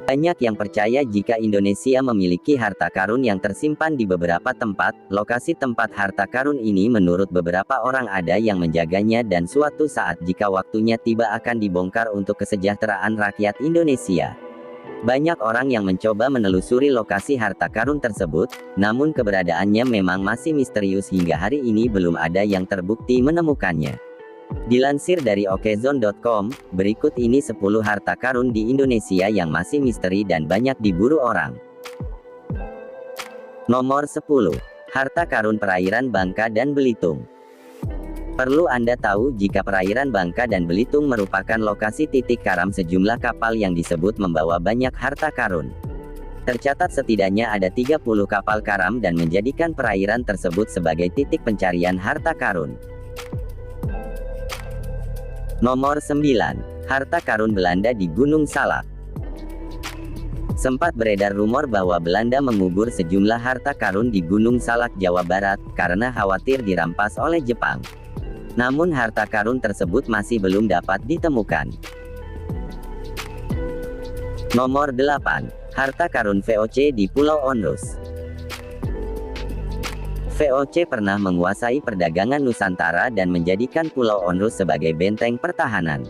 Banyak yang percaya jika Indonesia memiliki harta karun yang tersimpan di beberapa tempat. Lokasi tempat harta karun ini menurut beberapa orang ada yang menjaganya dan suatu saat jika waktunya tiba akan dibongkar untuk kesejahteraan rakyat Indonesia. Banyak orang yang mencoba menelusuri lokasi harta karun tersebut, namun keberadaannya memang masih misterius hingga hari ini belum ada yang terbukti menemukannya. Dilansir dari okezone.com, berikut ini 10 harta karun di Indonesia yang masih misteri dan banyak diburu orang. Nomor 10. Harta karun perairan Bangka dan Belitung. Perlu Anda tahu jika perairan Bangka dan Belitung merupakan lokasi titik karam sejumlah kapal yang disebut membawa banyak harta karun. Tercatat setidaknya ada 30 kapal karam dan menjadikan perairan tersebut sebagai titik pencarian harta karun. Nomor 9. Harta karun Belanda di Gunung Salak. Sempat beredar rumor bahwa Belanda mengubur sejumlah harta karun di Gunung Salak, Jawa Barat, karena khawatir dirampas oleh Jepang. Namun harta karun tersebut masih belum dapat ditemukan. Nomor 8. Harta karun VOC di Pulau Onrus. VOC pernah menguasai perdagangan Nusantara dan menjadikan Pulau Onrus sebagai benteng pertahanan.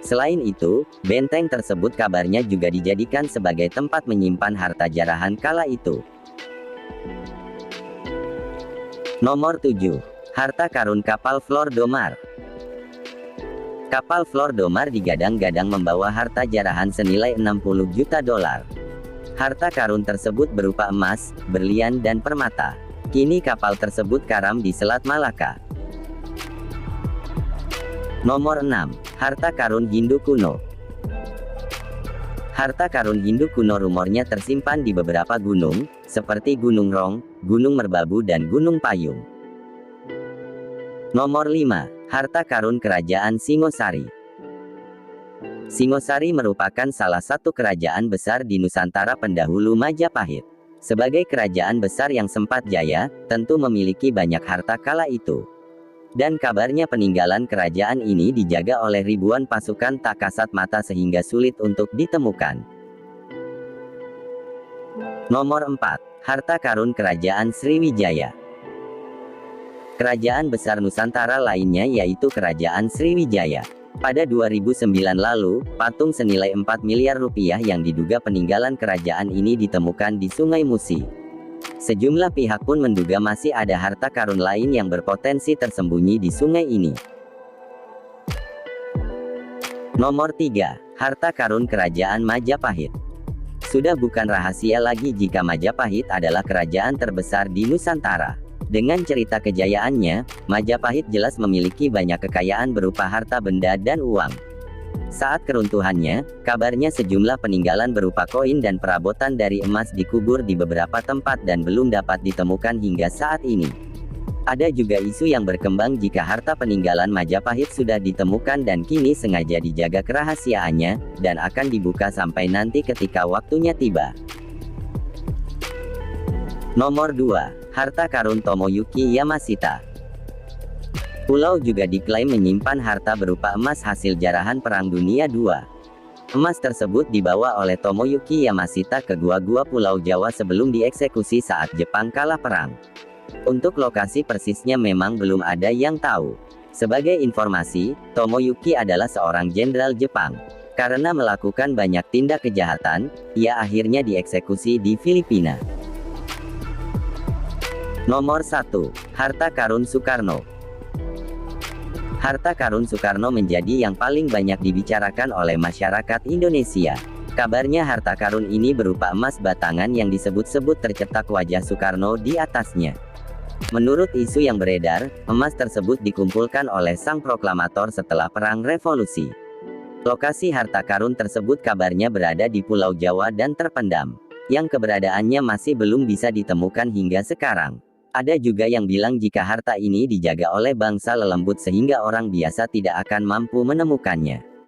Selain itu, benteng tersebut kabarnya juga dijadikan sebagai tempat menyimpan harta jarahan kala itu. Nomor 7. Harta karun kapal Flor do Mar. Kapal Flor do Mar digadang-gadang membawa harta jarahan senilai 60 juta dolar. Harta karun tersebut berupa emas, berlian dan permata. Kini kapal tersebut karam di Selat Malaka. Nomor 6. Harta karun Hindu kuno. Harta karun Hindu kuno rumornya tersimpan di beberapa gunung, seperti Gunung Rong, Gunung Merbabu dan Gunung Payung. Nomor 5. Harta karun Kerajaan Singosari. Singosari merupakan salah satu kerajaan besar di Nusantara pendahulu Majapahit. Sebagai kerajaan besar yang sempat jaya, tentu memiliki banyak harta kala itu. Dan kabarnya peninggalan kerajaan ini dijaga oleh ribuan pasukan tak kasat mata sehingga sulit untuk ditemukan. Nomor 4. Harta karun Kerajaan Sriwijaya. Kerajaan besar Nusantara lainnya yaitu Kerajaan Sriwijaya. Pada 2009 lalu, patung senilai 4 miliar rupiah yang diduga peninggalan kerajaan ini ditemukan di Sungai Musi. Sejumlah pihak pun menduga masih ada harta karun lain yang berpotensi tersembunyi di sungai ini. Nomor 3. Harta karun Kerajaan Majapahit. Sudah bukan rahasia lagi jika Majapahit adalah kerajaan terbesar di Nusantara. Dengan cerita kejayaannya, Majapahit jelas memiliki banyak kekayaan berupa harta benda dan uang. Saat keruntuhannya, kabarnya sejumlah peninggalan berupa koin dan perabotan dari emas dikubur di beberapa tempat dan belum dapat ditemukan hingga saat ini. Ada juga isu yang berkembang jika harta peninggalan Majapahit sudah ditemukan dan kini sengaja dijaga kerahasiaannya, dan akan dibuka sampai nanti ketika waktunya tiba. Nomor 2. Harta karun Tomoyuki Yamashita. Pulau juga diklaim menyimpan harta berupa emas hasil jarahan Perang Dunia II. Emas tersebut dibawa oleh Tomoyuki Yamashita ke gua-gua Pulau Jawa sebelum dieksekusi saat Jepang kalah perang. Untuk lokasi persisnya memang belum ada yang tahu. Sebagai informasi, Tomoyuki adalah seorang jenderal Jepang. Karena melakukan banyak tindak kejahatan, ia akhirnya dieksekusi di Filipina. Nomor 1. Harta karun Soekarno. Harta karun Soekarno menjadi yang paling banyak dibicarakan oleh masyarakat Indonesia. Kabarnya harta karun ini berupa emas batangan yang disebut-sebut tercetak wajah Soekarno di atasnya. Menurut isu yang beredar, emas tersebut dikumpulkan oleh sang proklamator setelah Perang Revolusi. Lokasi harta karun tersebut kabarnya berada di Pulau Jawa dan terpendam, yang keberadaannya masih belum bisa ditemukan hingga sekarang. Ada juga yang bilang jika harta ini dijaga oleh bangsa lelembut sehingga orang biasa tidak akan mampu menemukannya.